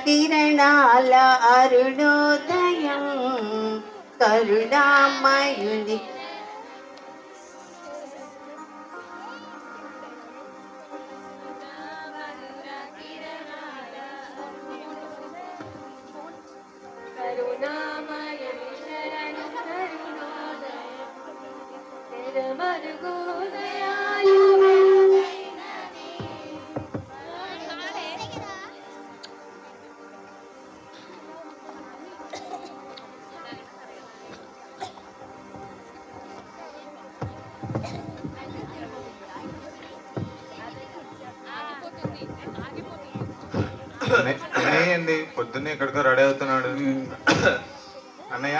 కిరణాల అరుణోదయం కరుణామయుని అన్నయ్య అండి పొద్దున్నే ఎక్కడికో రెడీ అవుతున్నాడు. అన్నయ్య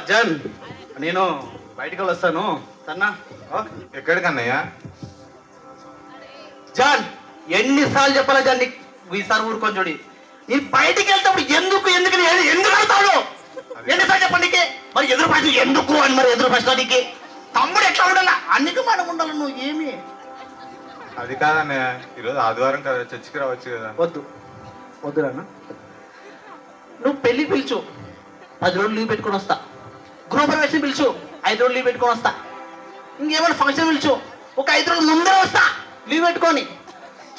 జన్ నేను బయటికి వస్తాను తన్నా. ఎక్కడికి అన్నయ్య? జాన్ ఎన్నిసార్లు చెప్పాలా జాన్ నీకు ఈసారి ఊరుకొని చూడి. నీ బయటికి వెళ్తాప్పుడు ఎందుకు ఎందుకు ఎందుకు వెళ్తాడు ఎన్నిసార్లు చెప్పండి. మరి ఎదురు ప్రశ్న ఎందుకు అని మరి ఎదురు ప్రశ్న నీకు తమ్ముడు ఎట్లా ఉండాలా అన్నికి మనం ఉండాలి. నువ్వు ఏమి అది కాదన్నయ్య, ఈరోజు ఆదివారం కదా, చర్చికి రావచ్చు కదా. వద్దు వద్దురాన్న, నువ్వు పెళ్లి పిలుచు 10 రోజులు లీవ్ పెట్టుకొని వస్తా. గృహప్రవేశం పిలుచు 5 రోజులు లీవ్ పెట్టుకొని వస్తా. ఇంకేమైనా ఫంక్షన్ పిలుచు ఒక 5 రోజులు ముందే వస్తా లీవ్ పెట్టుకొని.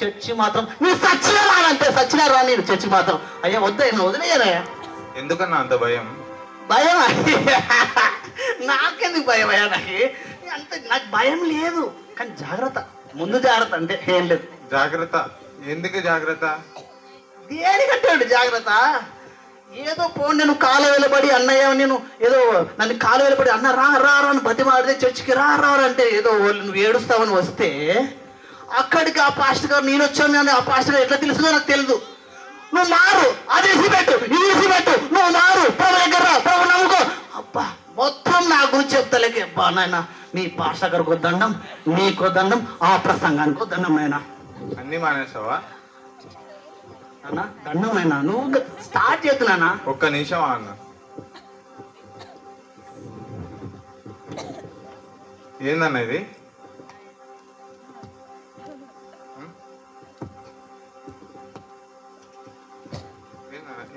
చర్చి మాత్రం మీరు సచ్చినా రానంతే, సచ్చినా రా నేను చర్చి మాత్రం. అయ్యా వద్దా వదిలేయనయ్యా. ఎందుకన్నా అంత భయం? భయం నాకెందుకు భయం అయ్యా? నాకు భయం లేదు, కానీ జాగ్రత్త, ముందు జాగ్రత్త అంటే ఏం లేదు. జాగ్రత్త? ఎందుకు జాగ్రత్త? దేనికంటాడు జాగ్రత్త? ఏదో పోండి నేను కాలు వెలబడి అన్నయ్య, నేను ఏదో నన్ను కాలు వెలబడి అన్న రా రా రా అని బతిమాడితే చర్చికి రా రా అంటే ఏదో నువ్వు ఏడుస్తావని వస్తే అక్కడికి ఆ పాస్టర్ గారు నేను వచ్చాను అని ఆ పాస్టర్ గారు ఎట్లా తెలుస్తుందో నాకు తెలియదు. నువ్వు మారు, అది ఇసిపెట్టు ఇది ఇసిపెట్టు, నువ్వు మారు, ప్రభు దగ్గర రా, ప్రభు నమ్ముకో. అబ్బా మొత్తం నా గురించి చెప్తలేకే. అబ్బా నాయన నీ పాస్టర్ గారికి దండం, నీకో దండం, ఆ ప్రసంగానికో దండం. నాయన అన్ని మానేసావా? అన్న దండం నాయన, నువ్వు స్టార్ట్ చేస్తున్నానా? ఒక్క నిమిషం అన్న. ఏందన్న ఇది?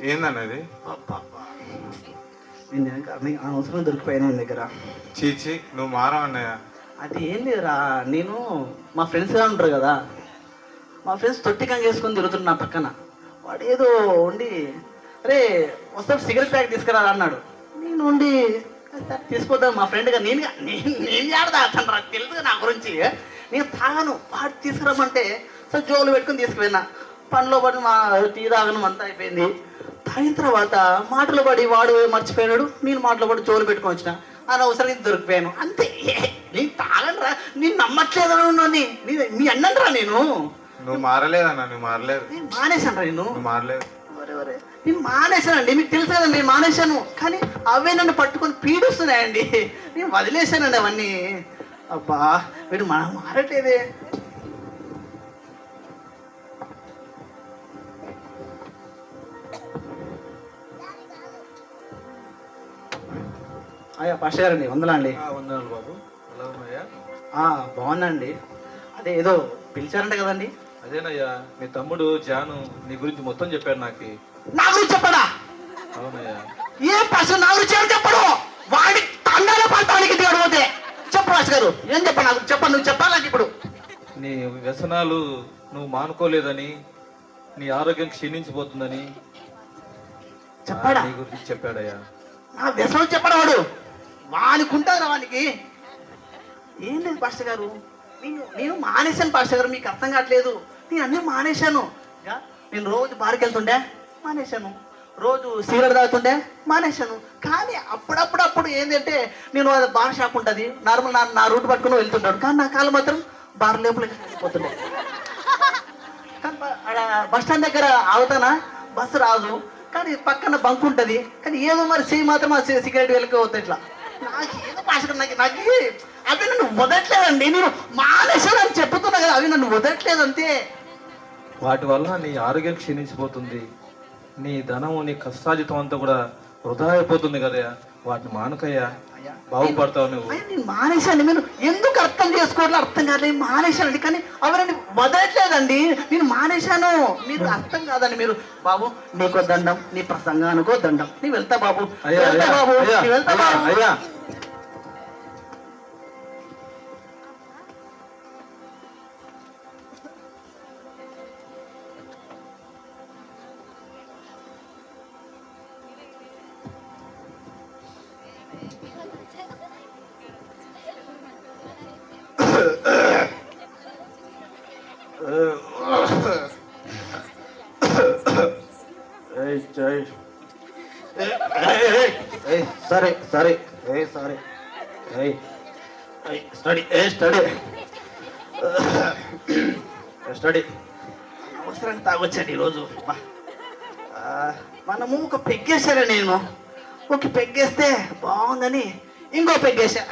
ఏందన్న ఇది? అవసరం దొరికిపోయినా నీ దగ్గర. చీచి నువ్వు మారవు అన్నయ్య. అది ఏం లేదురా, నేను మా ఫ్రెండ్స్గా ఉంటారు కదా, మా ఫ్రెండ్స్ తొట్టికంగా వేసుకొని తిరుగుతున్నా నా పక్కన. వాడు ఏదో ఉండి అరే వస్తే సిగరెట్ ప్యాక్ తీసుకురా అన్నాడు. నేను ఉండి తీసుకోద్దాం మా ఫ్రెండ్గా నేను ఆడదా అతను నాకు తెలుసు నా గురించి, నేను తాగను. వాడు తీసుకురమ్మంటే సో జోలు పెట్టుకుని తీసుకుపోయినా. పనిలో పడి మా టీ తాగను అంతా అయిపోయింది. తాగిన తర్వాత మాటలు పడి వాడు మర్చిపోయాడు, నేను మాటలు పడి జోలు పెట్టుకొని వచ్చిన. అనవసరం ఇది దొరికిపోయాను అంతే. నేను తాగను రా, నేను నమ్మట్లేదు నీ అన్నంటరా. నువ్వు మారలేదన్నా, నువ్వు మారలేదు. నేను మానేశాను రా, నువ్వు మారలేదు. నేను మానేశానండి, మీకు తెలుసు కదండి నేను మానేశాను. కానీ అవే నన్ను పట్టుకొని పీడిస్తున్నాయండి, నేను వదిలేశానండి అవన్నీ. అబ్బా వీడు మనం మారట్లేదే. అయ్యా పాస్టర్ గారండి, వందలండి. వందనాలు బాబు. ఎలా ఉన్నాయా? బాగున్నాండి. అదే ఏదో పిలిచారంట కదండి? అదేనయ్యా, మీ తమ్ముడు జాను నీ గురించి మొత్తం చెప్పాడు. నా గురించి చెప్పడా? అవునయ్యా. ఏ పాస్టర్ నా గురించి ఏం చెప్పడు? వాడి తండాల పడతానికి దేవుడు పోతే చెప్పు పాస్టర్ గారు, ఏం చెప్పాను నాకు చెప్పండి, నువ్వు చెప్పాలి. ఇప్పుడు నీ వ్యసనాలు నువ్వు మానుకోలేదని, నీ ఆరోగ్యం క్షీణించిపోతుందని చెప్పాడా? నీ గురించి చెప్పాడయ్యా. నా వ్యసనం చెప్పడా వాడు? వానికుంటారా వానికి? ఏం లేదు పాస్టర్ గారు, నేను మానేశాను పాస్టర్ గారు, మీకు అర్థం కావట్లేదు. నేను అన్నీ మానేశాను. నేను రోజు బార్కి వెళ్తుండే మానేశాను, రోజు సిగరెట్ తాగుతుండే మానేశాను. కానీ అప్పుడప్పుడు ఏంటంటే నేను బార్ షాప్ ఉంటుంది నార్మల్, నా రూట్ పట్టుకుని వెళ్తుంటాడు. కానీ నా కాళ్ళు మాత్రం బార్ లోపలికి పోతుండే. కానీ బస్ స్టాండ్ దగ్గర ఆగుతానా, బస్సు రాదు, కానీ పక్కన బంక్ ఉంటుంది. కానీ ఏదో మరి చెయ్యి మాత్రం ఆ సిగరెట్ వెళ్ళిపోతుంది. ఇట్లా నాకు ఏదో పాస్టర్ నాకు అవి నన్ను వదట్లేదండి. నేను మానేశాను అని చెప్తున్నా కదా, అవి నన్ను వదట్లేదు అంతే. వాటి వల్ల నీ ఆరోగ్యం క్షీణించిపోతుంది, నీ ధనము నీ కష్టాజితం అంతా కూడా వృధా అయిపోతుంది కదయ్యా. వాటిని మానుకయ్యా, బాగుపడతావు నువ్వు. నేను మానేశాను, మీరు ఎందుకు అర్థం చేసుకో? మాటలు అర్థం కాదు మానేశానండి, కానీ అవన్నీ వదలట్లేదండి. నేను మానేశాను, మీరు అర్థం కాదండి. మీరు బాబు నీకో దండం, నీ ప్రసంగానికో దండం, నీ వెళ్తా బాబు, అయ్యా వెళ్తా బాబు, అయ్యా నీ వెళ్తా అయ్యా బాబు. అయ్యా సరే సరే సరే స్టడీ స్టడీ స్టడీ అవసరం తాగొచ్చాను ఈరోజు. మనము ఒక పెగ్గేసారా, నేను ఒక పెగ్గేస్తే బాగుందని ఇంకో పెగ్గేసా,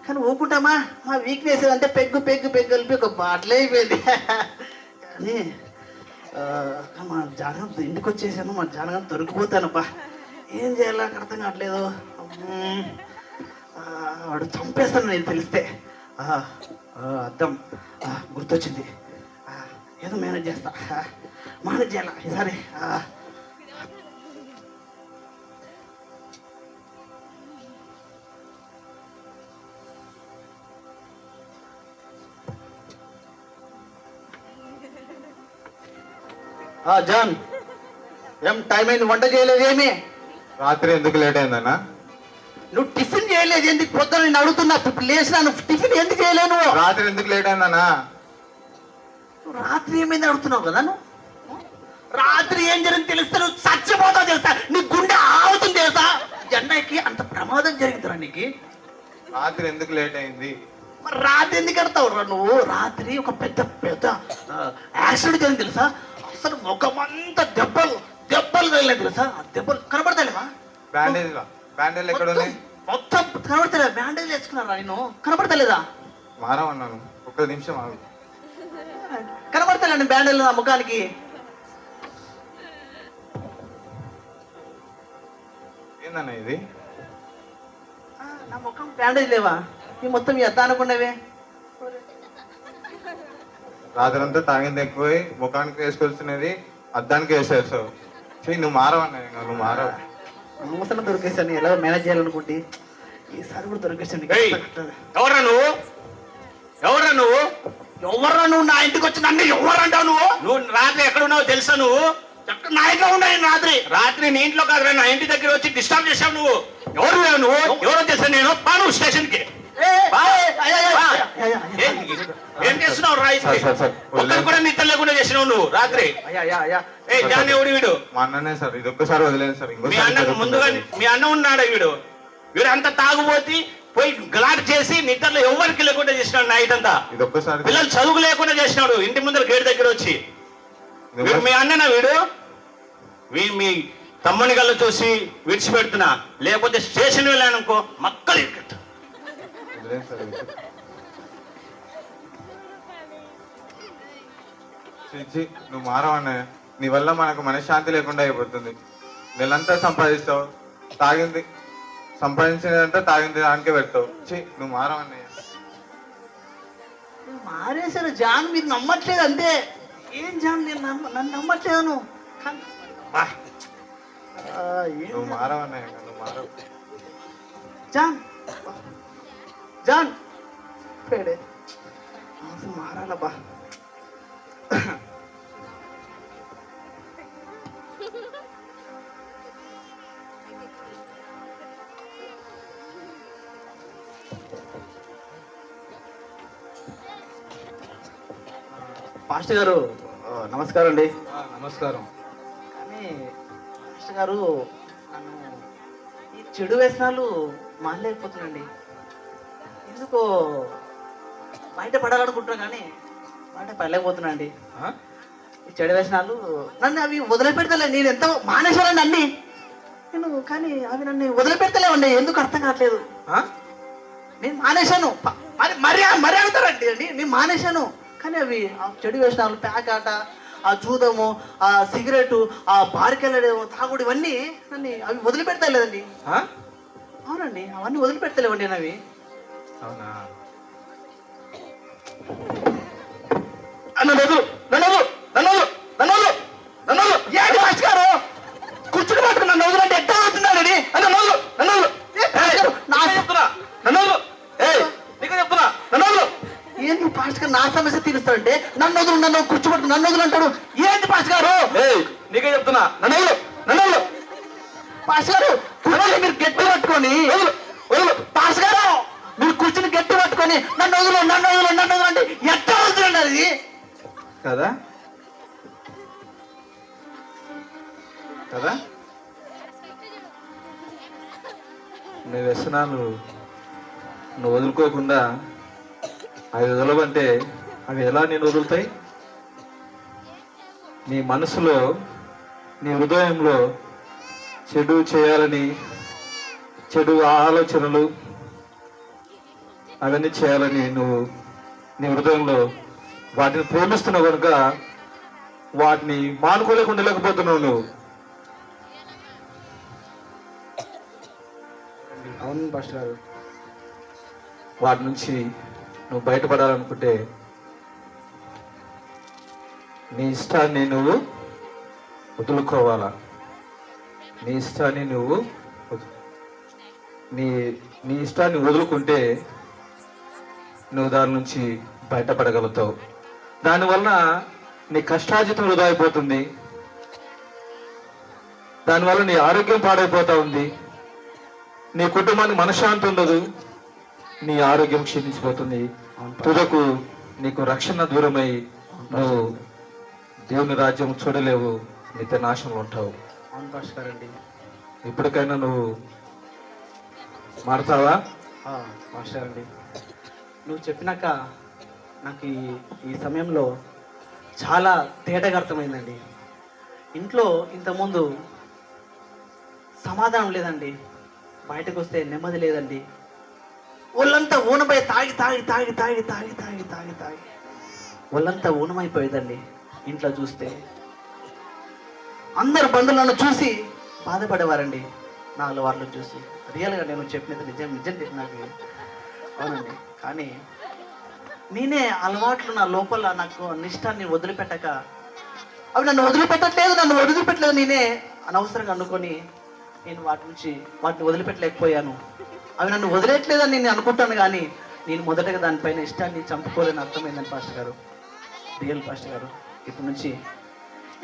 కానీ ఊకుంటామా? మా వీక్నెస్ అంటే పెగ్గు పెగ్గు పెగ్గు కలిపి ఒక బాటలే అయిపోయింది. కానీ మా జానకం ఇంటికి వచ్చేసాను, మా జానకం దొరికిపోతానబ్బా. ఏం చేయాలో నాకు అర్థం కావట్లేదు. వాడు చంపేస్తాను నేను తెలిస్తే. అర్థం గుర్తొచ్చింది, ఏదో మేనేజ్ చేస్తా, మేనేజ్ చేయాల ఈసారి. జాన్, ఏం టైం అయింది, వంట చేయలేదు ఏమి? రాత్రి ఎందుకు లేట్ అయిందన్నా? నువ్వు టిఫిన్ చేయలేదు ఎందుకు? పొద్దున నేను అడుగుతున్నా, లేచినా టిఫిన్ ఎందుకు చేయలేవు నువ్వు? రాత్రి ఎందుకు లేట్ అయిందన్నా? రాత్రి ఏమైంది అడుగుతున్నావు కదా నువ్వు? రాత్రి ఏం జరిగింది తెలిస్తే నువ్వు చచ్చిపోతావు తెలుసా, నీ గుండె ఆవుతుంది తెలుసా. జెండాకి అంత ప్రమాదం జరిగిందిరా నీకు. రాత్రి ఎందుకు లేట్ అయింది? మరి రాత్రి ఎందుకు ఎడతావు రా నువ్వు? రాత్రి ఒక పెద్ద పెద్ద యాక్సిడెంట్ జరిగింది తెలుసా. అసలు ముఖమంతా దెబ్బలు దెబ్బలు తగిలేదు తెలుసా. ఆ దెబ్బలు కనబడతాలేవా? బ్యాండేజ్ ఎక్కడ ఉన్నాయి? మొత్తం కనబడతలే, బ్యాండేజ్ వేసుకున్నారా నేను? కనబడతలేదా? మారమన్నాను, ఒక్క నిమిషం ఆగు. కనబడతలేండి బ్యాండేజ్ నా ముఖానికి. ఏందన్నా ఇది? నా ముఖం బ్యాండేజ్ లేవా? ఈ మొత్తం ఎద్దా అనుకున్నావే. రాత్రంతా తాగింది ఎక్కువై ముఖానికి వేసుకొస్తున్నది అద్దానికి వేసేస్తావు. నువ్వు మారవన్నా, నువ్వు మారవు. అవసరం దొరికేసాను, ఎలా మేనేజ్ చేయాలనుకుంటే ఈసారి కూడా దొరికేసాను. ఎవరా నువ్వు? ఎవరా నువ్వు? ఎవరా నువ్వు నా ఇంటికి వచ్చి నన్ను ఎవరంటావు నువ్వు? నువ్వు రాత్రి ఎక్కడ ఉన్నావు తెలుసా? నువ్వు నా ఇంట్లో ఉన్నాయి రాత్రి. రాత్రి నీ ఇంట్లో కాదురా, నా ఇంటి దగ్గర వచ్చి డిస్టర్బ్ చేశావు. నువ్వు ఎవరు? నువ్వు ఎవరో తెలుసా? నేను పాను స్టేషన్ కి ఏం చేస్తున్నావు? ఒక్కరు కూడా నిద్ర లేకుండా చేసినావు నువ్వు రాత్రి. జాన్ ఎవడు వీడు? మా అన్ననే సార్, ఇది ఒక్కసారి వదిలేదు సార్. మీ అన్నకు ముందుగా మీ అన్న ఉన్నాడా? వీడు అంతా తాగుబోతి పోయి గలాట్ చేసి నిద్రలో ఎవరికి లేకుండా చేసినాడు నైట్ అంతా. ఇది ఒక్కసారి పిల్లలు చదువు లేకుండా చేసినాడు ఇంటి ముందర గేట్ దగ్గర వచ్చి. వీడు మీ అన్ననా? వీడు మీ తమ్ముని గల్ల చూసి విడిచిపెడుతున్నా, లేకపోతే స్టేషన్ వెళ్ళానుకో మక్కలు ఇక్కట్టు. నువ్వు మారవన్నా, నీ వల్ల మనకు మనశ్శాంతి లేకుండా అయిపోతుంది. నెలంతా సంపాదిస్తావు, తాగింది సంపాదించినంతా తాగింది దానికే పెడతావు. నువ్వు మారవన్నయ్య. మారేశారు జాన్, మీరు నమ్మట్లేదు అంతే. ఏం జాన్, నేను నన్ను నమ్మట్లేదు. నువ్వు మారవన్నయ్య, నువ్వు మారవు. John John మారాలబ్బా. పాస్టర్ గారు నమస్కారం అండి. నమస్కారం. కానీ పాస్టర్ గారు, నన్ను ఈ చెడు వ్యసనాలు మానలేకపోతున్నాండి. ఎందుకో బయట పడాలనుకుంటున్నా కానీ బయట పడలేకపోతున్నా అండి. ఈ చెడు వ్యసనాలు నన్ను అవి వదిలిపెడతలే. నేను ఎంత మానేశానండి అన్ని నేను, కానీ అవి నన్ను వదిలిపెడతలేవండి. ఎందుకు అర్థం కావట్లేదు. నేను మానేశాను, మరి అడుగుతారండి అండి. నేను మానేశాను, కానీ అవి ఆ చెడు వ్యసనాలు, ప్యాక్ ఆట, ఆ జూదము, ఆ సిగరెట్, ఆ బారికెళ్ళడం, తాగుడు, ఇవన్నీ నన్ను అవి వదిలిపెడతలేదండి. అవునండి, అవన్నీ వదిలిపెడతలేవండి అవి. అవునా? నన్ను వదులు, నన్ను వదులు, నన్ను వదులు, నన్ను వదులు, నన్ను వదులు. ఏంటి మాస్టర్ గారు కూర్చుని పట్టుకుని నన్ను వదులంటే ఎట్లా అవుతున్నాడు ఇది? నన్ను వదులు, నన్ను వదులు. నా చెప్తున్నా, నన్ను వదులు. నీకే చెప్తున్నా, నన్ను వదులు. ఏంటి పాస్టర్ గారు నా సమస్య తీరుస్తాడంటే నన్ను వదులు, నన్ను కూర్చోబెట్టు, నన్ను వదులు అంటాడు. ఏంటి పాస్టర్ గారు? నీకే చెప్తున్నా, నన్ను వదులు, నన్ను వదులు. పాస్టర్ గారు కూర్చొని మీరు గట్టి పట్టుకొని వదులు, వదులు. పాస్టర్ గారు మీరు కూర్చుని గట్టి పట్టుకొని నన్ను వదులు, నన్ను వదులు, నన్ను వదులు అంటే ఎట్లా వదులండి అది? కదా కదా నీ వ్యసనాలు నువ్వు వదులుకోకుండా అవి వదలవంటే అవి ఎలా నేను వదులుతాయి? నీ మనసులో నీ హృదయంలో చెడు చేయాలని, చెడు ఆలోచనలు అవన్నీ చేయాలని నువ్వు నీ హృదయంలో వాటిని ప్రేమిస్తున్నావు కనుక వాటిని మానుకోలేకుండా లేకపోతున్నావు నువ్వు. అవును పాస్టర్ గారు. వాటి నుంచి నువ్వు బయటపడాలనుకుంటే నీ ఇష్టాన్ని నువ్వు వదులుకోవాలా. నీ ఇష్టాన్ని నువ్వు నీ ఇష్టాన్ని వదులుకుంటే నువ్వు దాని నుంచి బయటపడగలుగుతావు. దానివల్ల నీ కష్టార్జితం వృధా అయిపోతుంది, దానివల్ల నీ ఆరోగ్యం పాడైపోతా ఉంది, నీ కుటుంబానికి మనశ్శాంతి ఉండదు, నీ ఆరోగ్యం క్షీణించిపోతుంది. తుదకు నీకు రక్షణ దూరమై నువ్వు దేవుని రాజ్యం చూడలేవు, నిత్య నాశనం ఉంటావు. అవును పాస్టర్ గారండి. ఇప్పటికైనా నువ్వు మారుతావా? మాస్టర్ అండి, నువ్వు చెప్పినాక నాకు ఈ సమయంలో చాలా తేటగా అర్థమైందండి. ఇంట్లో ఇంతకుముందు సమాధానం లేదండి, బయటకు వస్తే నెమ్మది లేదండి. ఒళ్ళంతా ఊనమై తాగి తాగి తాగి తాగి తాగి తాగి తాగి తాగి ఒళ్ళంతా ఊనమైపోయేదండి. ఇంట్లో చూస్తే అందరు బంధువులు నన్ను చూసి బాధపడేవారండి. నా అలవాట్లను చూసి రియల్గా నేను చెప్పినది నిజం నాకు అవునండి. కానీ నేనే అలవాట్లు నా లోపల నాకు నిష్టాన్ని వదిలిపెట్టక అవి నన్ను వదిలిపెట్టలేదు, నేనే అనవసరంగా అనుకొని నేను వాటిని వదిలిపెట్టలేకపోయాను. అవి నన్ను వదిలేట్లేదని నేను అనుకుంటాను, కానీ నేను మొదటగా దానిపైన ఇష్టాన్ని చంపుకోలేని అర్థమైందని పాస్టర్ గారు, రియల్ పాస్టర్ గారు. ఇప్పటి నుంచి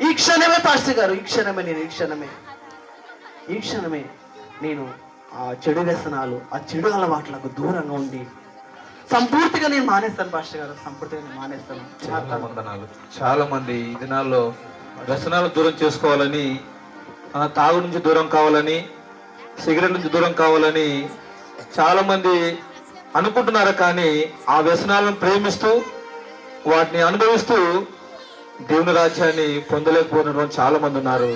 ఈ క్షణమే పాస్టర్ గారు, ఈ క్షణమే నేను ఆ చెడు వ్యసనాలు, ఆ చెడు అలవాట్లకు దూరంగా ఉండి సంపూర్తిగా నేను మానేస్తాను పాస్టర్ గారు, సంపూర్తిగా నేను మానేస్తాను. చాలా మంది ఈ దినాల్లో వ్యసనాలు దూరం చేసుకోవాలని, తాగు నుంచి దూరం కావాలని, సిగరెట్ నుంచి దూరం కావాలని చాలా మంది అనుకుంటున్నారు. కానీ ఆ వ్యసనాలను ప్రేమిస్తూ వాటిని అనుభవిస్తూ దేవుని రాజ్యాన్ని పొందలేకపోయిన చాలా మంది ఉన్నారు.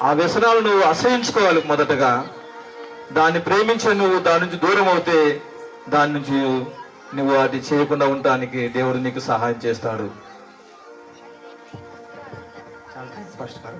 ఆ వ్యసనాలను నువ్వు అసహించుకోవాలి. మొదటగా దాన్ని ప్రేమించి నువ్వు దాని నుంచి దూరం అవుతే దాని నుంచి నువ్వు అది చేయకుండా ఉండటానికి దేవుడు నీకు సహాయం చేస్తాడు. చాలా థాంక్స్ పాస్టర్ గారు.